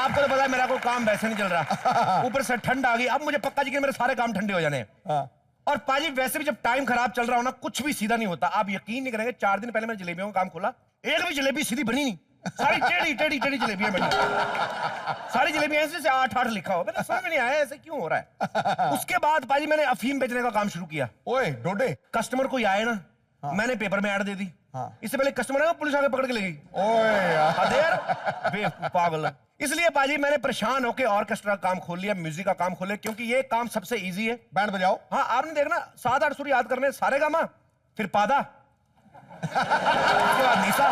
आपको तो पता है मेरा कोई काम वैसे नहीं चल रहा, ऊपर से ठंड आ गई। अब मुझे पक्का जी कि मेरे सारे काम ठंडे हो जाने हैं। और पाजी वैसे भी जब टाइम खराब चल रहा हो ना, कुछ भी सीधा नहीं होता। आप यकीन नहीं करेंगे, 4 दिन पहले मैंने जलेबियों का काम खोला, एक भी जलेबी सीधी बनी नहीं, सारी टेढ़ी टेढ़ी टेढ़ी जलेबियां बनी। सारी जलेबियां ऐसे 8-8 लिखा हो, मैंने समझ में नहीं आया ऐसे क्यों हो रहा है। उसके बाद पाजी मैंने अफीम बेचने का काम शुरू किया। ओए डोडे, कस्टमर कोई आए ना, मैंने पेपर में ऐड दे दी। इससे पहले कस्टमर है पुलिस आके पकड़ के ले गई। ओए यार बेवकूफ पागल। इसलिए पाजी मैंने परेशान होकर ऑर्केस्ट्रा का काम खोल लिया, म्यूजिक का काम खोले, क्योंकि ये काम सबसे इजी है। बैंड बजाओ। हाँ, आपने देखना 7-8 सुर याद करने, सारे गामा, फिर पादा, उसके बाद निशा।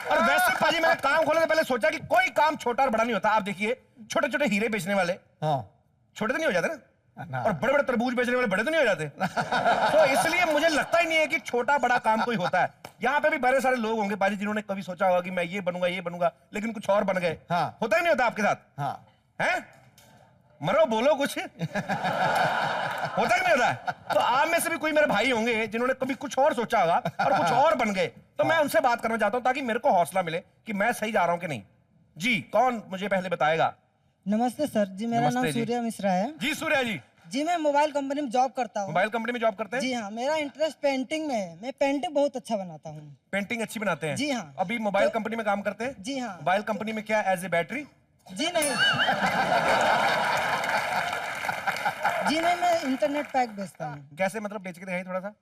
और वैसे पाजी मैंने काम खोलने से पहले सोचा कि कोई काम छोटा और बड़ा नहीं होता। आप देखिए, छोटे छोटे हीरे बेचने वाले छोटे तो नहीं हो जाते ना, और बड़े बड़े तरबूज बेचने वाले बड़े तो नहीं हो जाते। तो इसलिए मुझे लगता ही नहीं है कि छोटा बड़ा काम कोई होता है। यहाँ पे भी बड़े सारे लोग होंगे पाजी जिन्होंने कभी सोचा होगा कि मैं ये बनूंगा, लेकिन कुछ और बन गए। होता ही नहीं होता आपके साथ? हैं? मरो, बोलो कुछ। होता ही नहीं होता है। तो आप में से भी कोई मेरे भाई होंगे जिन्होंने कभी कुछ और सोचा होगा और कुछ और बन गए, तो मैं उनसे बात करना चाहता हूं ताकि मेरे को हौसला मिले कि मैं सही जा रहा हूं कि नहीं। जी, कौन मुझे पहले बताएगा? नमस्ते सर जी, मेरा नाम सूर्या मिश्रा है। जी सूर्या जी। जी, मैं मोबाइल कंपनी में जॉब करता हूँ। मोबाइल कंपनी में जॉब करते हैं? जी हाँ, मेरा इंटरेस्ट पेंटिंग में है। मैं पेंटिंग बहुत अच्छा बनाता हूँ। पेंटिंग अच्छी बनाते हैं? जी हाँ। अभी मोबाइल कंपनी में काम करते हैं? जी हाँ। मोबाइल कंपनी में क्या, एज ए बैटरी? जी नहीं। जी नहीं, मैं इंटरनेट पैक बेचता हूँ। कैसे, मतलब बेच के दिखाइए थोड़ा सा।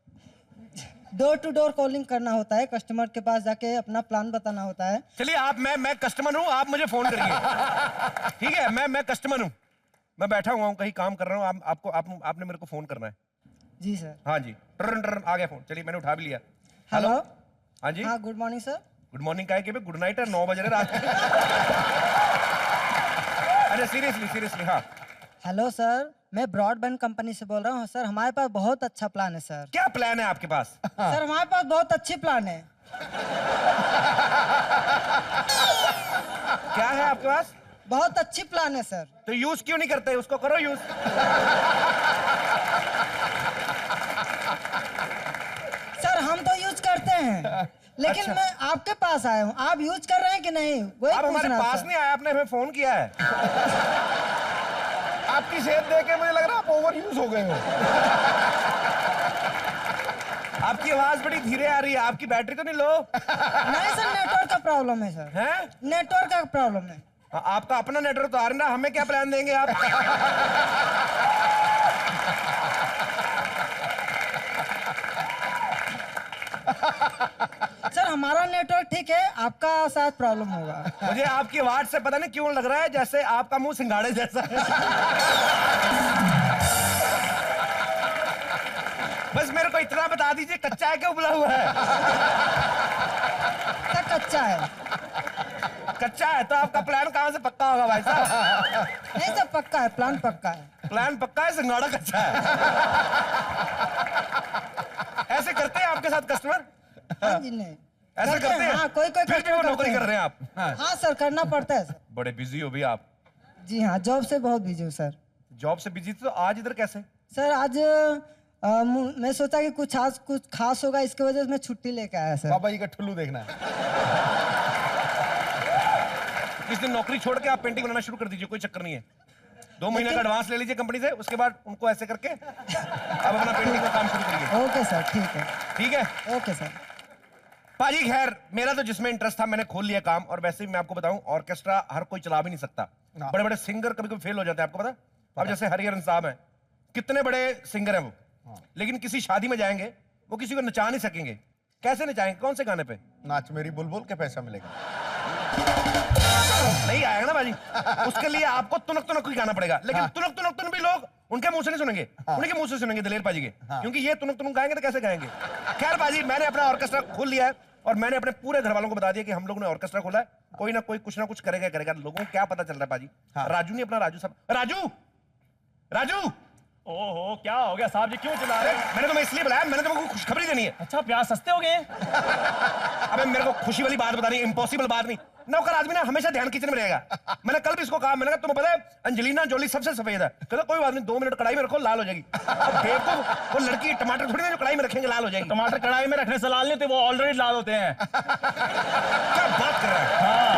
डोर टू डोर कॉलिंग करना होता है, कस्टमर के पास जाके अपना प्लान बताना होता है। चलिए आप, मैं कस्टमर हूँ, आप मुझे फोन करिए। ठीक है, मैं कस्टमर हूँ, मैं बैठा हुआ हूँ कहीं काम कर रहा हूँ, आपने मेरे को फोन करना है। जी सर। हाँ जी, टर्न टर्न आ गया फोन। चलिए मैंने उठा भी लिया। हेलो। हाँ जी। हाँ, good morning sir. Good morning का गुड नाइट है, 9 बज रहे रात के। अरे सीरियसली हाँ। हेलो सर, मैं ब्रॉडबैंड कंपनी से बोल रहा हूँ सर। हमारे पास बहुत अच्छा प्लान है सर। क्या प्लान है आपके पास? सर हमारे पास बहुत अच्छी प्लान है। क्या है आपके पास? बहुत अच्छी प्लान है सर। तो यूज क्यों नहीं करते? उसको करो यूज। सर हम तो यूज करते हैं, लेकिन अच्छा। मैं आपके पास आया हूँ, आप यूज कर रहे हैं कि नहीं वही आप हमारे पूछना पास सर। नहीं आया, आपने हमें फोन किया है। आपकी सेहत देख के मुझे लग रहा है आप ओवर यूज हो गए हो। आपकी आवाज बड़ी धीरे आ रही है, आपकी बैटरी तो नहीं लो? नहीं सर, नेटवर्क का प्रॉब्लम है सर। हैं? नेटवर्क का प्रॉब्लम है। आपका अपना नेटवर्क तो आ रहा है ना, हमें क्या प्लान देंगे आप? सर हमारा नेटवर्क ठीक है, आपका शायद प्रॉब्लम होगा। मुझे आपकी आवाज से पता नहीं क्यों लग रहा है जैसे आपका मुंह सिंगाड़े जैसा है। बस मेरे को इतना बता दीजिए, कच्चा है क्या उबला हुआ है? क्या कच्चा है? कच्चा है तो आपका प्लान कहाँ से पक्का होगा भाई साहब? नहीं सर, पक्का है, प्लान पक्का है। प्लान पक्का है, सिंगाड़ा कच्चा है। ऐसे करते हैं आपके साथ कस्टमर? हाँ जी, नहीं ऐसे करते हैं? हाँ, कोई फिर भी वो कस्टमर नौकरी कर रहे हैं आप? हाँ सर, करना पड़ता है सर। बड़े बिजी हो भी आप। जी हाँ, जॉब से बहुत बिजी हूँ सर। जॉब से बिजी थे तो आज इधर कैसे? सर आज मैं सोचा कि कुछ खास होगा, इसके वजह से मैं छुट्टी लेके आया सर। बाबा जी का ठुल्लू देखना है। इस दिन नौकरी छोड़ के आप पेंटिंग बनाना शुरू कर दीजिए, कोई चक्कर नहीं है। 2 महीने का एडवांस ले लीजिए कंपनी से, उसके बाद उनको ऐसे करके अब अपना पेंटिंग का काम शुरू करिए। ओके सर, ठीक है। ठीक है ओके सर। पाजी खैर, मेरा तो जिसमें इंटरेस्ट था मैंने खोल लिया काम। और वैसे भी मैं आपको बताऊं, ऑर्केस्ट्रा हर कोई चला भी नहीं सकता। बड़े बड़े सिंगर कभी कभी फेल हो जाते हैं, आपको पता? अब जैसे हरिहरन साहब हैं, कितने बड़े सिंगर हैं वो, लेकिन किसी शादी में जाएंगे वो किसी को नचा नहीं सकेंगे। कैसे नचाएंगे? कौन से गाने पे? नाच मेरी बुलबुल के पैसा मिलेगा। नहीं आएगा ना बाजी, उसके लिए आपको तुनक तुनक ही गाना पड़ेगा। लेकिन तुनक तुनक तुन भी लोग उनके मुंह से नहीं सुनेंगे, उनके मुंह से सुनेंगे दलेर पाजी के। क्योंकि ये तुनक तुनक गाएंगे तो कैसे गाएंगे? खैर बाजी, मैंने अपना ऑर्केस्ट्रा खोल लिया है और मैंने अपने पूरे घर वालों को बता दिया कि हम लोगों ने ऑर्केस्ट्रा खोला है, कोई ना कोई कुछ ना कुछ करेगा। लोगों को क्या पता चल रहा है पाजी? राजू नहीं अपना, राजू साहब। राजू ओहो, क्या हो गया साहब जी, क्यों चिल्ला रहे हैं? मैंने तुम्हें इसलिए बुलाया, मैंने तुमको खुशखबरी देनी है। अच्छा, प्याज सस्ते हो गए? अबे मेरे को खुशी वाली बात बतानी, इम्पॉसिबल बात नहीं। नौकर आदमी ना हमेशा ध्यान किचन में रहेगा। मैंने कल भी इसको कहा, मैंने कहा तुम्हें पता है अंजलिना जोली सबसे सफेद है। कहता कोई बात नहीं, 2 मिनट कढ़ाई में रखो, लाल हो जाएगी। अब देखो वो लड़की टमाटर थोड़ी ना जो कढ़ाई में रखेंगे लाल हो जाएगी। टमाटर कढ़ाई में रखने से लाल नहीं होते, वो ऑलरेडी लाल होते हैं। क्या बात कर रहा है? हाँ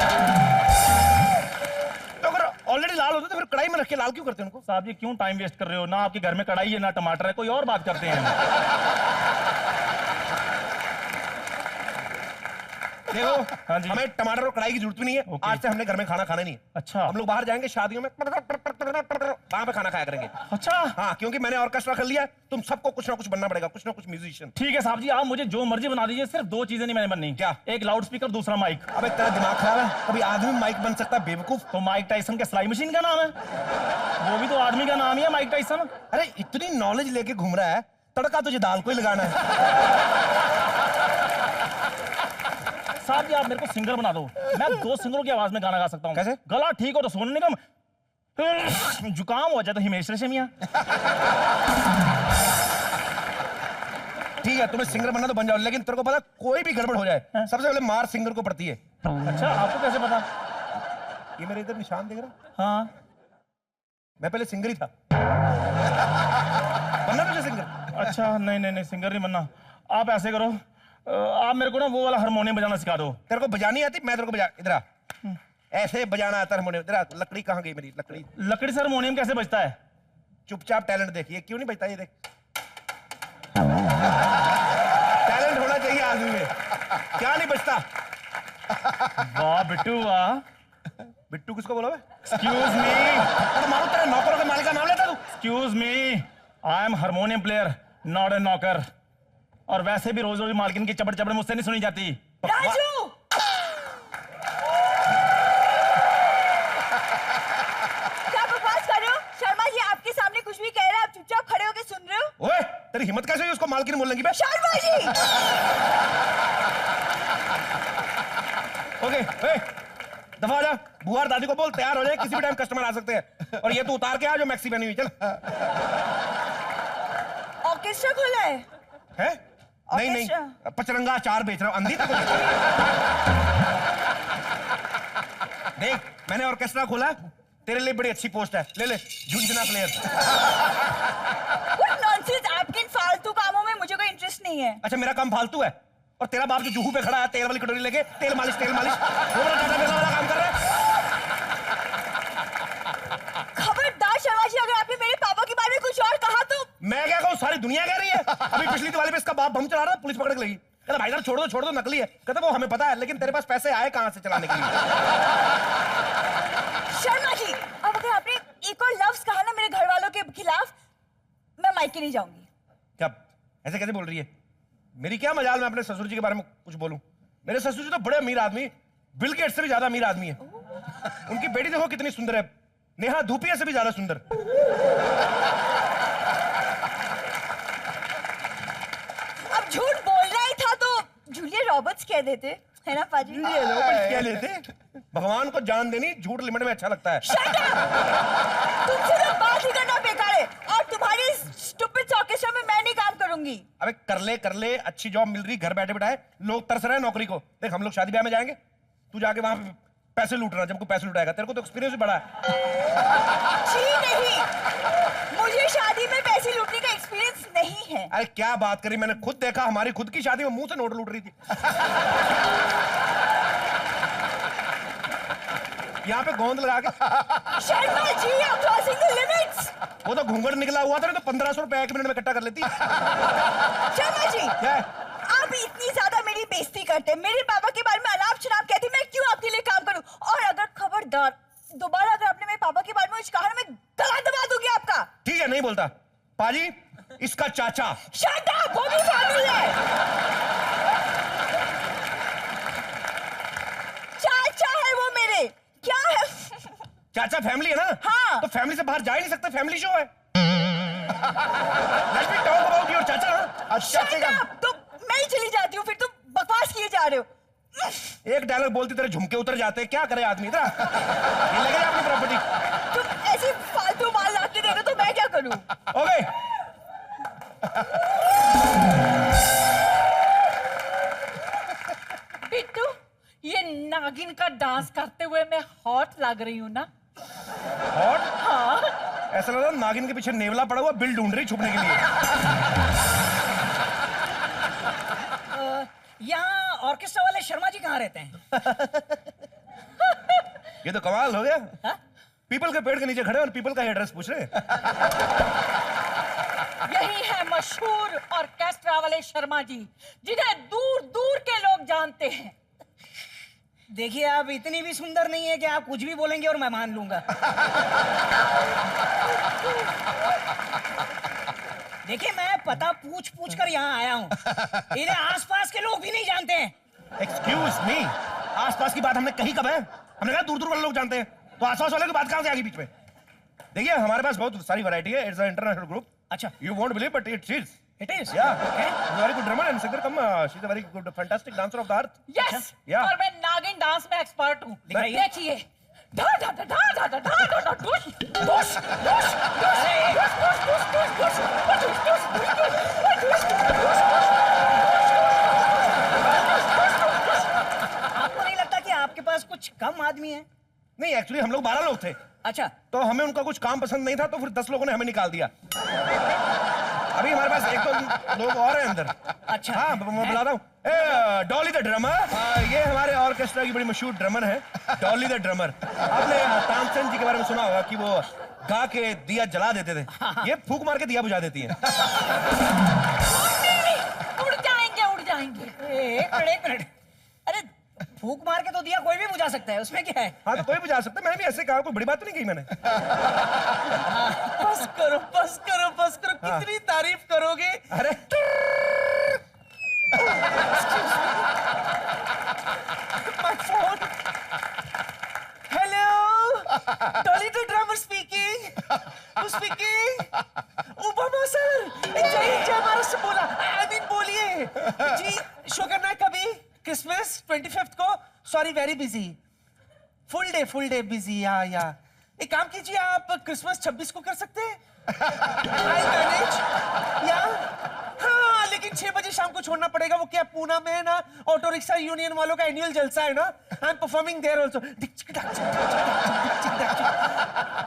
तो अगर ऑलरेडी लाल होते तो फिर कढ़ाई में रख के लाल क्यों करते हैं उनको? साहब जी क्यों टाइम वेस्ट कर रहे हो? ना आपके घर में कढ़ाई है ना टमाटर है, कोई और बात करते हैं। देखो हाँ जी। हमें टमाटर और कढ़ाई की जरूरत भी नहीं है। ओके। आज से हमने घर में खाना खाना नहीं है। अच्छा। हम लोग बाहर जाएंगे शादियों में, वहां पे खाना खाया करेंगे। अच्छा हाँ, क्योंकि मैंने ऑर्केस्ट्रा कर लिया है, तुम सबको कुछ ना कुछ बनना पड़ेगा, कुछ ना कुछ म्यूजिशियन। ठीक है साहब जी, आप मुझे जो मर्जी बना दीजिए, सिर्फ 2 चीजें नहीं मैंने बननी। क्या? एक लाउड स्पीकर, दूसरा माइक। अबे तेरा दिमाग खराब है? कभी आदमी माइक बन सकता है बेवकूफ? तो माइक टाइसन के सिलाई मशीन का नाम है, वो भी तो आदमी का नाम ही है माइक टाइसन। अरे इतनी नॉलेज लेके घूम रहा है, तड़का तुझे दाल को ही लगाना है। साहब जी आप मेरे को सिंगर बना दो, मैं 2 सिंगरों की आवाज में गाना गा सकता हूँ। कैसे? गला ठीक हो तो सोनू निगम, जुकाम हो जाए तो हिमेश रेशमिया। ठीक है, तुम्हें सिंगर बनना तो बन जाओ, लेकिन तेरे को पता कोई भी गड़बड़ हो जाए सबसे पहले मार सिंगर को पड़ती है। अच्छा आपको कैसे पता? ये मेरे इधर निशान देख रहा? हाँ मैं पहले सिंगर ही था। बनना तुझे सिंगर? अच्छा नहीं नहीं नहीं, सिंगर नहीं बनना। आप ऐसे करो, आप मेरे को ना वो वाला हारमोनियम बजाना सिखा दो। तेरे को बजानी आती? मैं तेरे को बजा, इधर आ। ऐसे बजाना आता है हारमोनियम। इधर आ। लकड़ी कहाँ गई मेरी? लकड़ी। लकड़ी से हारमोनियम कैसे बजता है? चुपचाप टैलेंट देख, ये क्यों नहीं बजता? ये देख, टैलेंट होना चाहिए आदमी में, क्या नहीं बजता? वाह बिट्टू वाह। बिट्टू किसको बोला? एक्सक्यूज मी, अरे मारो, तेरे नौकरों के मालिक का नाम लेता तू? Excuse me, I am harmonium player not a नौकर। और वैसे भी रोज रोज मालकिन की चपड़ चपड़ मुझसे नहीं सुनी जाती। राजू! क्या बकवास कर रहे हो? शर्मा जी आपके सामने कुछ भी कह रहे हैं, आप चुपचाप खड़े होकर सुन रहे हो? ओए, तेरी हिम्मत कैसे हुई उसको मालकिन बोलने की बे? शर्मा जी! ओके, ए, दफा हो जा। बुआ और दादी को बोल तैयार हो जाए, किसी भी टाइम कस्टमर आ सकते हैं। और ये तू उतार के आ जो मैक्सी पहनी हुई। चल। ऑर्केस्ट्रा खोला है? है? नहीं नहीं, ऑर्केस्ट्रा। पचरंगा अचार बेच रहा हूं, अंधी तक। देख, मैंने ऑर्केस्ट्रा खोला, तेरे लिए बड़ी अच्छी पोस्ट है, ले ले, झुंझुना प्लेयर। What nonsense! आपके इन फालतू कामों में मुझे कोई इंटरेस्ट नहीं है। अच्छा मेरा काम फालतू है? और तेरा बाप जो जुहू पे खड़ा है तेल वाली कटोरी लेके, तेल मालिश वो वाला टाटा बिरला वाला काम कर रहा है। खबरदार शर्मा जी, अगर आपने मेरे पापा के बारे में कुछ और कहा तो। मैं क्या कहूँ, सारी दुनिया कह रही है। अभी पिछली दिवाली पे इसका बाप बम चला रहा था, पुलिस पकड़ के लगी। कहता भाई साहब छोड़ दो नकली है। कहता वो हमें पता है, लेकिन तेरे पास पैसे आए कहां से चलाने के लिए? शर्मा जी, अब अगर आपने एक और लफ्ज कहा ना मेरे घर वालों के खिलाफ, मैं मायके नहीं जाऊंगी। क्या ऐसे कैसे बोल रही है? मेरी क्या मजाल मैं अपने ससुर जी के बारे में कुछ बोलूं? मेरे ससुर जी तो बड़े अमीर आदमी, बिल गेट्स से भी ज्यादा अमीर आदमी है। उनकी बेटी देखो कितनी सुंदर है, नेहा धूपिया से भी ज्यादा सुंदर। अब झूठ बोलना ही था तो जूलिया रॉबर्ट्स कह देते, है ना पाजी? ये लोग क्या लेते? भगवान को जान देनी झूठ लिमिट में अच्छा लगता है। Shut up! तुमसे तो बात ही करना बेकार है, और तुम्हारी स्टूपिड ऑर्केस्ट्रा में मैं नहीं काम करूंगी। अबे कर ले, अच्छी जॉब मिल रही, घर बैठे बैठाए लोग तरस रहे हैं नौकरी को। देख हम लोग शादी ब्याह में जाएंगे, तू जाके वहां पे पैसे लूट रहा, जब कोई पैसे लुटाएगा। तेरे को तो एक्सपीरियंस भी बड़ा है। जी नहीं, मुझे शादी में पैसे लूटने का एक्सपीरियंस नहीं है। अरे क्या बात करी, मैंने खुद देखा, हमारी खुद की शादी में मुंह से नोट लूट रही थी। यहाँ पे गोंद लगा के। Sharma ji, you are crossing the limits. वो तो घूंघट निकला हुआ था ना, तो 1500 रुपए 1 मिनट में इकट्ठा कर लेती। शर्मा जी, क्या है? आप इतनी ज्यादा मेरी बेइज्जती करते हैं, मेरे पापा के बारे में अनाप शनाप कहते हैं, मैं क्यों आपके लिए काम करूं? और अगर खबरदार दोबारा अगर आपने मेरे पापा के बारे में कुछ कहा ना, मैं गला दबा दूंगी आपका। ठीक है, नहीं बोलता। पाजी, इसका चाचा। Shut up, वो भी फैमिली है। चाचा है वो मेरे, क्या है? चाचा फैमिली है ना? हाँ। तो फैमिली से बाहर जा ही नहीं सकते, फैमिली शो है। Let me talk about your चाचा ना। Shut up, तो मैं ही चली जाती हूँ, फिर तुम बकवास किए जा रहे हो। एक डायलॉग बोलती तेरे झुमके उतर जाते, क्या करे आदमी? इधर ये लगे अपनी प्रॉपर्टी। तुम ऐसी फालतू माल ला के दे रहे हो तो मैं क्या करूं? ओके। बिट्टू, ये नागिन का डांस करते हुए मैं हॉट लग रही हूँ ना? हॉट? हाँ। ऐसा लग रहा है नागिन के पीछे नेवला पड़ा हुआ बिल ढूंढ रही छुपने के लिए। यहाँ ऑर्केस्ट्रा वाले शर्मा जी कहाँ रहते हैं? ये तो कमाल हो गया। हा? पीपल के पेड़ के नीचे खड़े और पीपल का एड्रेस पूछ रहे हैं। यही है मशहूर ऑर्केस्ट्रा वाले शर्मा जी, जिन्हें दूर दूर के लोग जानते हैं। देखिए, आप इतनी भी सुंदर नहीं है कि आप कुछ भी बोलेंगे और मैं मान लूंगा। देखिए, मैं पता पूछ पूछ कर यहाँ आया हूँ। इन्हें आसपास के लोग भी नहीं जानते हैं। एक्सक्यूज मी, आसपास की बात हमने कही कब है? हमने कहा दूर दूर वाले लोग जानते हैं, तो आसपास वाले की बात कहाँ से आ गई बीच में? देखिए, हमारे पास बहुत सारी वैरायटी है। It's a international group. अच्छा, You won't believe, but it is. It is Yeah. Very good drummer and singer. She's a very good, fantastic dancer of the earth. Yes, Yeah. और मैं नागिन डांस में expert हूँ। दिखाइए। देखिए, धा धा धा धा धा धा धा धा धा डुश डुश डुश डुश डुश डुश डुश डुश आपको नहीं लगता कि आपके पास कुछ कम आदमी है? नहीं, एक्चुअली हम लोग 12 लोग थे, अच्छा, तो हमें उनका कुछ काम पसंद नहीं था, तो फिर 10 लोगों ने हमें निकाल दिया। अभी हमारे पास एक तो लोग और हैं अंदर। अच्छा। हाँ, मैं बुलाता हूँ। ए, डॉली द ड्रमर। ये हमारे ऑर्केस्ट्रा की बड़ी मशहूर ड्रमर है, डॉली द ड्रमर। आपने तानसेन जी के बारे में सुना होगा कि वो गा के दिया जला देते थे। ये फूंक मार के दिया बुझा देती है। उड़ जाएंगे उड़ जाएंगे। एक मिनट। अरे, फूंक मार के तो दिया कोई भी बुझा सकता है, उसमें क्या है? हाँ, तो कोई बुझा सकता है। मैंने भी ऐसे कहा, कोई बड़ी बात तो नहीं कही मैंने। बस करो बस करो बस करो, कितनी तारीफ करोगे? अरे my phone. Hello, Dolly the drummer speaking. Who speaking? Obama sir. जय महाराष्ट्र बोला। आई मीन बोलिए जी। शो करना है कभी? क्रिसमस 25th को? Sorry, very busy. Full day busy. या एक काम कीजिए, आप क्रिसमस 26 को कर सकते हैं? I manage. या हाँ, लेकिन 6 बजे शाम को छोड़ना पड़ेगा। वो क्या, पूना में है ना, ऑटो रिक्शा यूनियन वालों का एनुअल जलसा है ना। I am performing there also.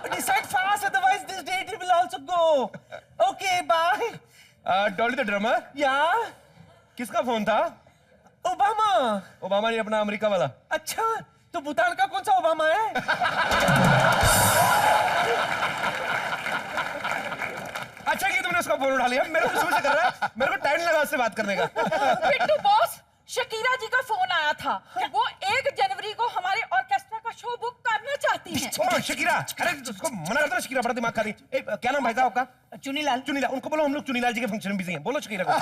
Decide fast, otherwise this date will also go. Okay, bye. Dolly the drummer, या किसका फोन था? ओबामा। ओबामा ने अपना अमेरिका वाला। अच्छा, तो भूटान का कौन सा ओबामा है? अच्छा कि तुमने उसका फोन उठा लिया। मेरे को शुरू से कर रहा है, मेरे को टाइम लगा उससे बात करने का। पिट्टू बॉस, शकीरा जी का फोन आया था। वो 1 जनवरी को हमारे ऑर्केस्ट्रा का शो बुक करना चाहती हैं। ओ शकीरा, अरे उसको मना करता ना, शकीरा बड़ा दिमाग खा रही। क्या नाम भाई साहब आपका? चुनीलाल। चुनीलाल। उनको बोलो हम लोग चुनीलाल जी के फंक्शन में बिजी हैं। बोलो शकीरा को।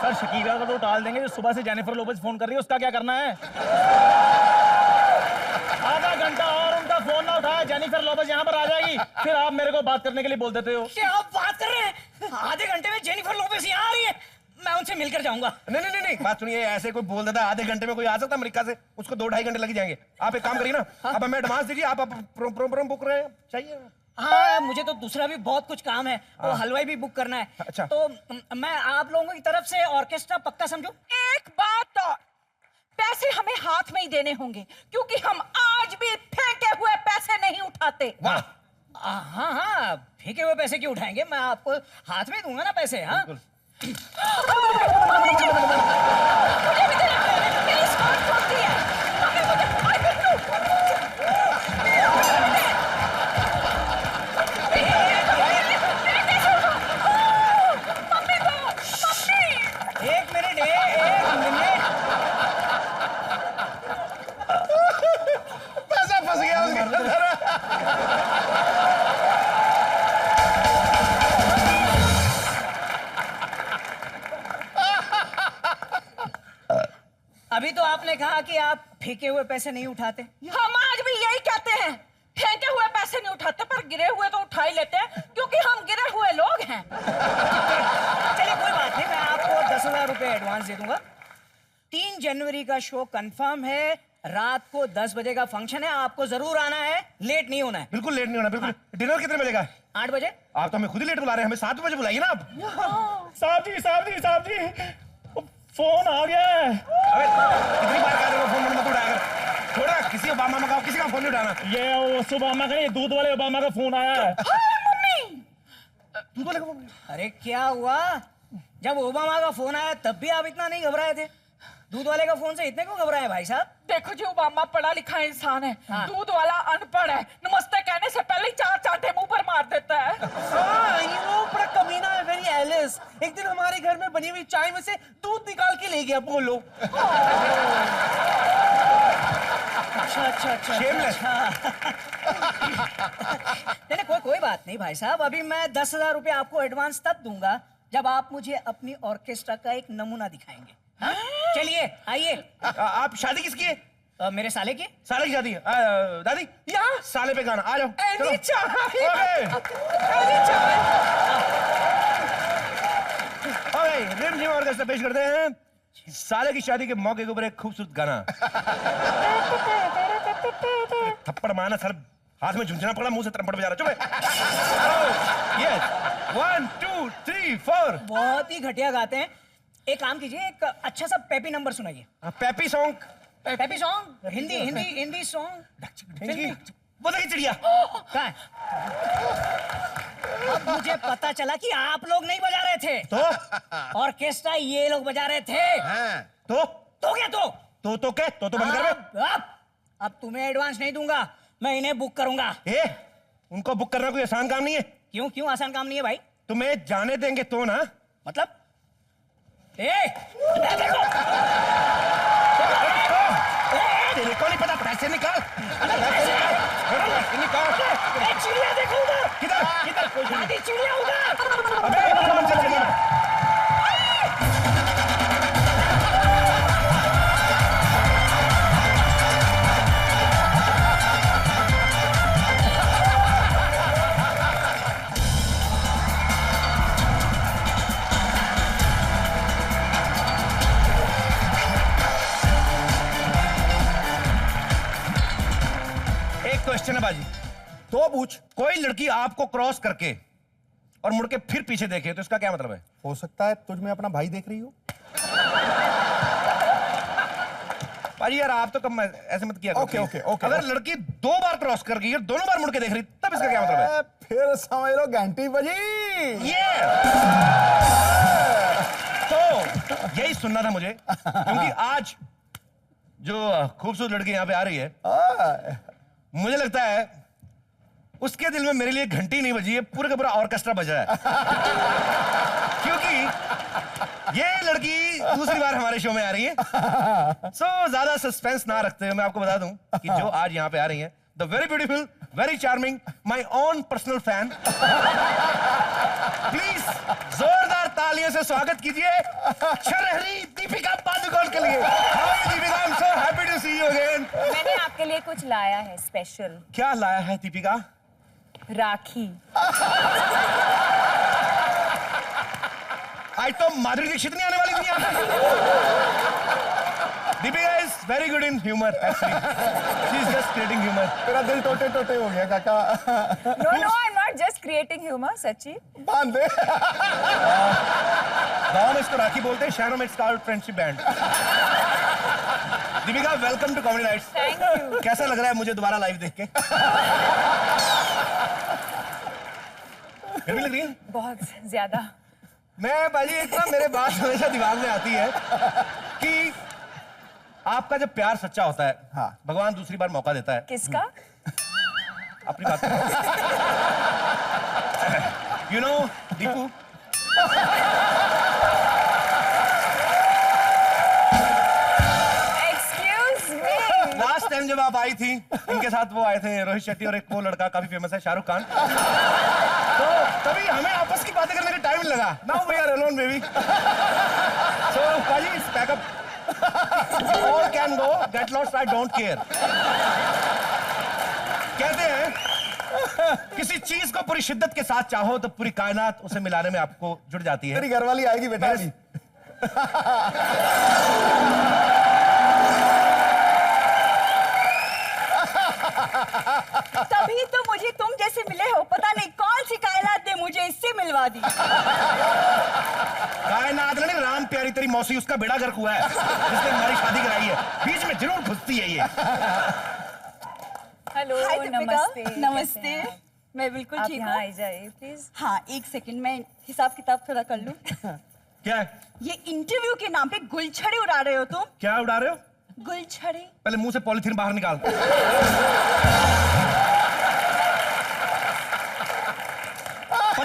सर, शकीरा को तो टाल देंगे, जो सुबह से जेनिफर लोपेज फोन कर रही है, उसका क्या करना है? आधा घंटा और उनका फोन ना उठाया, जेनिफर लोपेज यहाँ पर आ जाएगी, फिर आप मेरे को बात करने के लिए बोल देते हो। क्या आप बात कर रहे हैं? आधे घंटे में जेनिफर लोपेज यहाँ आ रही है, मैं उनसे मिलकर जाऊंगा। नहीं, बात सुनिए। ऐसे कोई बोल देता आधे घंटे में कोई आ सकता अमेरिका से, उसको 2-2.5 घंटे लग जाएंगे। आप एक काम करिए ना, आप हमें एडवांस दीजिए। आप प्रोग्राम बुक रहे हैं, चाहिए? हाँ, मुझे तो दूसरा भी बहुत कुछ काम है। वो हलवाई भी बुक करना है। अच्छा। तो मैं आप लोगों की तरफ से ऑर्केस्ट्रा पक्का समझूं? एक बात और, पैसे हमें हाथ में ही देने होंगे, क्योंकि हम आज भी फेंके हुए पैसे नहीं उठाते। वाह, हाँ, फेंके हुए पैसे क्यों उठाएंगे? मैं आपको हाथ में दूंगा ना पैसे। हाँ, मुझे भी देना है, मेरी स्कर्ट खोलती है। आई पिट्टू। मम्मी को, मम्मी। एक मिनट। पैसा फंस गया उसके अंदर। अभी तो आपने कहा कि आप फेंके हुए पैसे नहीं उठाते। हम आज भी यही कहते हैं, फेंके हुए पैसे नहीं उठाते, पर गिरे हुए तो उठा ही लेते हैं, क्योंकि हम गिरे हुए लोग हैं। चलिए, कोई बात नहीं, मैं आपको 10,000 रुपए एडवांस दे दूंगा। 3 जनवरी का शो कंफर्म है। रात को 10 बजे का फंक्शन है। आपको जरूर आना है, लेट नहीं होना है। बिल्कुल लेट नहीं होना। बिल्कुल। डिनर कितने बजे का है? 8 बजे। आप तो हमें खुद ही लेट बुला रहे हैं, हमें 7 बजे बुलाइए ना आप। साहब जी, फोन आ गया है। अबे कितनी बार कहा था फोन मत उठाया का फोन नहीं उठाना। ये उस ओबामा का नहीं, दूध वाले ओबामा का फोन आया है। दूध वाले का फोन? अरे क्या हुआ, जब ओबामा का फोन आया तब भी आप इतना नहीं घबराए थे, दूध वाले का फोन से इतने क्यों घबराए भाई साहब? देखो जी, ओबामा पढ़ा लिखा इंसान है, हाँ। दूध वाला अनपढ़ है, नमस्ते कहने से पहले ही 4 चांटे मुंह पर मार देता है। हाँ, ये वो बड़ा कमीना है, वेरी एलिस। एक दिन हमारे घर में बनी हुई चाय में से दूध निकाल के ले गया, बोलो। अच्छा। Shameless। नहीं, कोई बात नहीं भाई साहब, अभी मैं 10,000 रुपये आपको एडवांस तब दूंगा जब आप मुझे अपनी ऑर्केस्ट्रा का एक नमूना दिखाएंगे। हाँ? चलिए आइए। आप शादी किसकी है? मेरे साले की। साले की शादी है। दादी या साले पे गाना आ जाओ। एनी चाय, ओके, रिम झिम ऑर्केस्ट्रा पेश करते हैं साले की शादी के मौके के ऊपर एक खूबसूरत गाना। थप्पड़ मारना सर, हाथ में झुंझुना पकड़ा, मुंह से ट्रम्पट बजा रहा। चुप है। यस, 1 2 3 4। बहुत ही घटिया गाते हैं, एक काम कीजिए, एक अच्छा सा पेपी नंबर सुनाइए। Pappy song. Peppy song, Hindi song. वो देखिए चिड़िया। कहाँ है? अब मुझे पता चला कि आप लोग नहीं बजा रहे थे, तो ऑर्केस्ट्रा ये लोग बजा रहे थे। तो क्या तो क्या? तो बंद कर बे। अब तुम्हें एडवांस नहीं दूंगा, मैं इन्हें बुक करूंगा। उनको बुक करना कोई आसान काम नहीं है। क्यों आसान काम नहीं है भाई? तुम्हें जाने देंगे तो ना। मतलब देखो, तेरे को नहीं पता, पैसे निकाल। चिड़िया देखो उधर, किधर? दादी चिड़िया उधर। अबे क्वेश्चन है बाजी, तो पूछ। कोई लड़की आपको क्रॉस करके और मुड़ के फिर पीछे देखे तो इसका क्या मतलब है? हो सकता है तुझ में अपना भाई देख रही हो। बाजी यार आप तो कम ऐसे मत किया करो। ओके। अगर लड़की 2 बार क्रॉस कर गई और दोनों बार मुड़ के देख रही तब इसका क्या मतलब है? फिर समझ लो घंटी बजी। ये तो यही सुनना था मुझे, क्योंकि आज जो खूबसूरत लड़की यहाँ पे आ रही है, मुझे लगता है उसके दिल में मेरे लिए घंटी नहीं बजी है, पूरा का पूरा ऑर्केस्ट्रा बजा है। क्योंकि ये लड़की दूसरी बार हमारे शो में आ रही है। सो ज्यादा सस्पेंस ना रखते हुए मैं आपको बता दूं कि जो आज यहाँ पे आ रही है, the very beautiful, very charming, my own personal fan. Please जोरदार तालियों से स्वागत कीजिए शरहरी दीपिका पादुकोण के लिए। Deepika, I am so happy to see you again. मैंने आपके लिए कुछ लाया है स्पेशल। क्या लाया है दीपिका? राखी। आज तो माधुरी दीक्षित नहीं आने वाली थी यहाँ पे। Deepika is very good in humour, she is just creating humour. तेरा दिल टोटे टोटे हो गया काका। No I am not just creating humour, सच्ची। बांध दे। गाँव में इसको राखी बोलते हैं, शहरों में इसका friendship band. Deepika welcome to comedy nights. Thank you. कैसा लग रहा है मुझे दोबारा लाइव देख के? गर्मी लग रही है? बहुत ज्यादा। मैं बाजी एक ना, मेरे बात हमेशा दिमाग में आती है कि आपका जब प्यार सच्चा होता है, हाँ, भगवान दूसरी बार मौका देता है। किसका? अपनी बात you know Deepu, excuse me. Last time जब आप आई थी इनके साथ, वो आए थे रोहित शेट्टी और एक वो लड़का काफी फेमस है शाहरुख खान, तो तभी हमें आपस की बातें करने का टाइम नहीं लगा। Now we are alone baby. So baby pack up, all can go, get lost, I don't care. कहते हैं किसी चीज को पूरी शिद्दत के साथ चाहो तो पूरी कायनात उसे मिलाने में आपको जुड़ जाती है। तेरी घरवाली आएगी बेटा अभी। तभी तो मुझे तुम जैसे मिले हो, पता नहीं कौन सी कायनात ने मुझे इससे मिलवा दी। कायनात नहीं, राम प्यारी तेरी मौसी, उसका बेड़ा गर्क हुआ है जिसने हमारी शादी कराई है, बीच में जरूर घुसती है ये। हेलो नमस्ते नमस्ते मैं बिल्कुल आप ठीक यहाँ हूँ। आ जाइए प्लीज। हाँ एक सेकंड मैं हिसाब किताब थोड़ा कर लूँ। क्या है? ये इंटरव्यू के नाम पे गुलछड़े उड़ा रहे हो तुम? क्या उड़ा रहे हो? गुलछड़े। पहले मुंह से पॉलिथीन बाहर निकाल। पता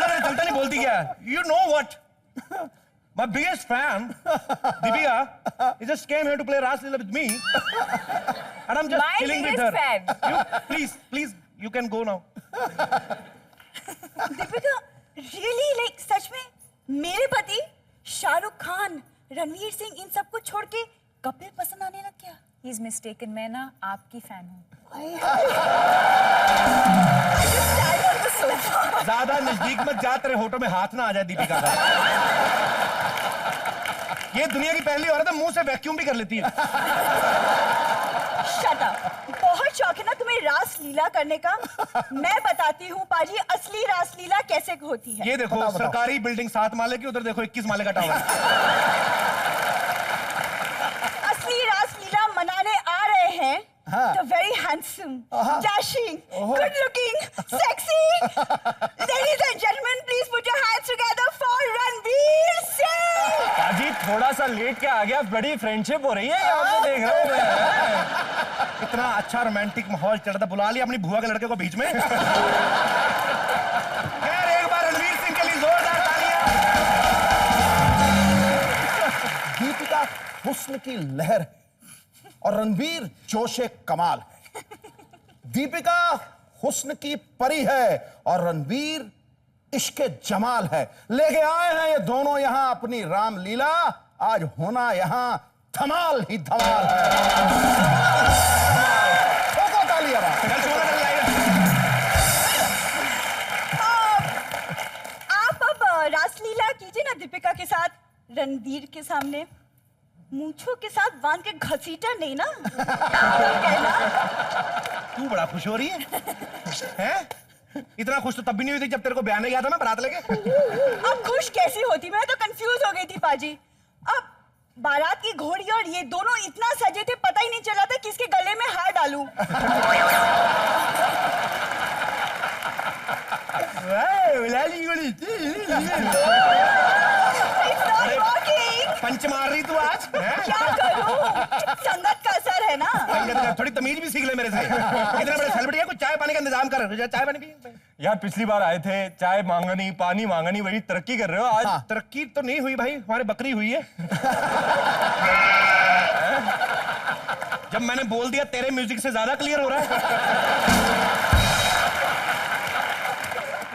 नहीं चलता नहीं बोलती क्या? You know what? My biggest fan, Deepika, he just came here to play Ras Leela with me, and I'm just My chilling with biggest her. fan. Please, you can go now. Deepika really like such में मेरे पति शाहरुख खान, रणवीर सिंह इन सबको छोड़ के कपिल पसंद आने लग गया। ही इज मिस्टेकन, मैं ना आपकी फैन हूँ। ज्यादा नजदीक मत जा, तेरे होठों में हाथ ना आ जाए दीपिका का। ये दुनिया की पहली औरत है मुंह से वैक्यूम भी कर लेती है। Shut up. बहुत शौक है ना तुम्हें रास लीला करने का। मैं बताती हूँ पाजी असली रास लीला कैसे होती है। ये देखो बताओ। सरकारी बिल्डिंग 7 माले की, उधर देखो 21 माले का टावर। असली रास लीला मनाने आ रहे हैं the very handsome, dashing, good looking, sexy ladies and gentleman, please put your hands together for Ranveer Singh. पाजी थोड़ा सा लेट के आ गया, बड़ी फ्रेंडशिप हो रही है यहाँ पे, देख रहा हूँ मैं। इतना अच्छा रोमांटिक माहौल चल रहा था, बुला लिया अपनी बुआ के लड़के को बीच में। खैर एक बार रणवीर सिंह के लिए जोरदार तालियां। दीपिका हुस्न की लहर है और रणवीर जोशे कमाल है। दीपिका हुस्न की परी है और रणवीर इश्के जमाल है। लेके आए हैं ये दोनों यहां अपनी रामलीला। आज होना यहां धमाल ही धमाल है। ठोको तालियां। चल सोना चल लाइए। आप अब रासलीला कीजिए ना दीपिका के साथ, रणवीर के सामने। मूंछों के साथ बांध के घसीटा नहीं ना। कहना। तू बड़ा खुश हो रही है? हैं? इतना खुश तो तब भी नहीं हुई थी जब तेरे को बयाने गया था मैं बारात लेके। अब खुश कैसी होती, मैं तो कंफ्यूज हो गई थी पाजी। अब बारात की घोड़ी और ये दोनों इतना सजे थे, पता ही नहीं चला था किसके गले में हार डालूं। It's not working. पंच मार रही तू आज? हैं? क्या करूं? संगत का असर है ना। थोड़ी तमीज भी सीख ले मेरे से। इतने बड़े सेलिब्रिटी है, कुछ चाय पानी का इंतजाम कर। चाय पानी पी। यार पिछली बार आए थे, चाय मांगनी पानी मांगनी, वही तरक्की कर रहे हो आज। तरक्की तो नहीं हुई भाई, हमारे बकरी हुई है। जब मैंने बोल दिया तेरे म्यूजिक से ज्यादा क्लियर हो रहा है।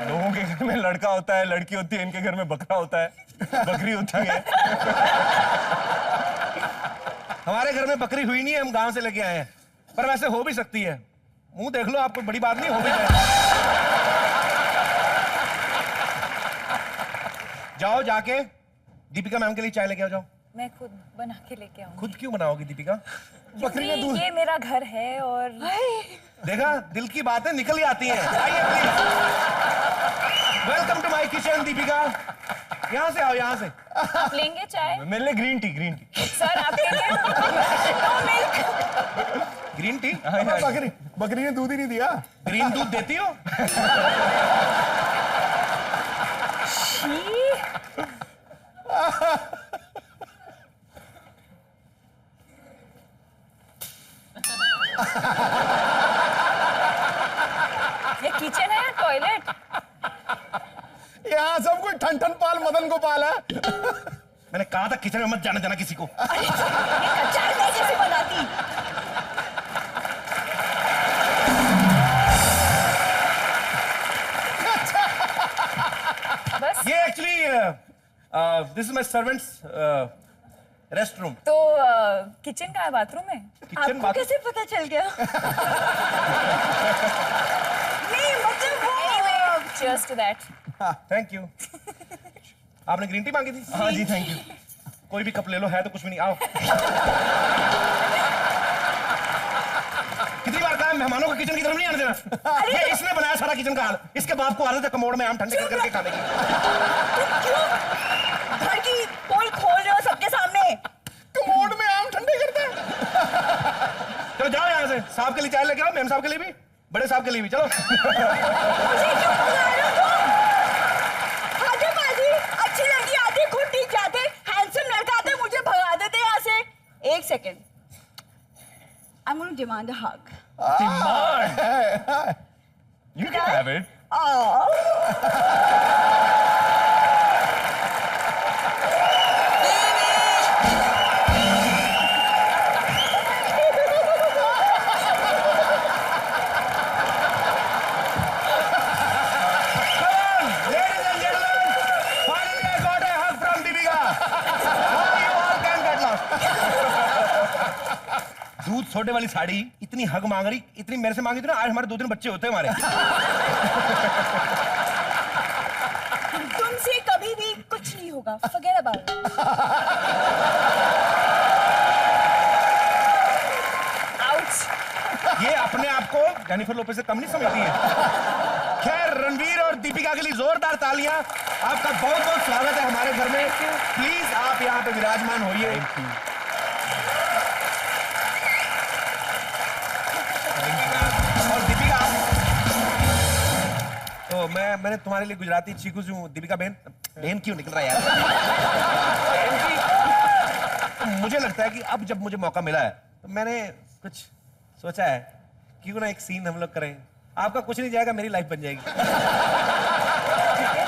लोगों के घर में लड़का होता है, लड़की होती है, इनके घर में बकरा होता है, बकरी होती है। हमारे घर में बकरी हुई नहीं है, हम गांव से लेके आए हैं। पर वैसे हो भी सकती है। मुंह देख लो, आपको बड़ी बात नहीं, हो भी जाए। जाओ जाके दीपिका मैम के लिए चाय लेके आओ, जाओ। मैं खुद बना के लेके आऊंगी। खुद क्यों बनाओगी दीपिका? क्योंकि ये मेरा घर है और देखा, दिल की बातें निकल ही आती हैं। आइए please. Welcome to my kitchen Deepika. यहाँ से आओ, यहाँ से। आप लेंगे चाय? मेरे लिए green tea, green tea. Sir आपके लिए ग्रीन टी? बकरी ने दूध ही नहीं दिया। ग्रीन दूध देती हो? ये किचन है या टॉयलेट? यहाँ सब कुछ ठन पाल मदन गोपाल है। मैंने कहा था किचन में मत जाना जाना किसी को। ये चाय मैं कैसे बनाती? बस ये actually this is my servants rest room. तो किचन का है, बाथरूम है? आपको कैसे पता चल गया? नहीं मतलब वो Cheers to that. Thank you. आपने ग्रीन टी मांगी थी? हाँ जी, थैंक यू। कोई भी कप ले लो, है तो कुछ भी नहीं। आओ। कितनी बार कहा है, मेहमानों को किचन की तरफ नहीं आने देना। ये इसने बनाया सारा किचन का हाल। इसके बाप को आदत है कमोड में आम ठंडे कर करके खाने की। क्यों घर की पोल खोल रहे हो सबके सामने? कमोड में आम ठंडे करते हैं। चलो जाओ यहाँ से। साहब के लिए चाय लेके आओ, मैम साहब के लिए भी। बड़े साहब के लिए भी चलो। मुझे क्यों बुला रहे हो तुम? आधे बाजी अच्छी लड़की आती, खुद ठीक जाते, हैंडसम लड़का आते, मुझे भगा देते यहाँ से। एक second, I'm going to demand a hug. Demand. You can have it. Ladies and gentlemen, finally I got a hug from Deepika. Now you all can get lost. दूध सोडे वाली साड़ी इतनी हग मांग रही, इतनी मेरे से मांगी थी ना, आज हमारे 2-3 बच्चे होते हमारे। तुमसे कभी भी कुछ नहीं होगा। Forget about it. Ouch. ये अपने आप को जेनिफर लोपेज से कम नहीं समझती है। खैर, रणवीर और दीपिका के लिए जोरदार तालियां। आपका बहुत बहुत स्वागत है हमारे घर में। प्लीज आप यहाँ पे विराजमान होइए। और दीपिका, तो मैंने तुम्हारे लिए गुजराती चीकू हूँ। दीपिका बहन क्यों निकल रहा है यार? मुझे लगता है कि अब जब मुझे मौका मिला है तो मैंने कुछ सोचा है, क्यों ना एक सीन हम लोग करें। आपका कुछ नहीं जाएगा, मेरी लाइफ बन जाएगी।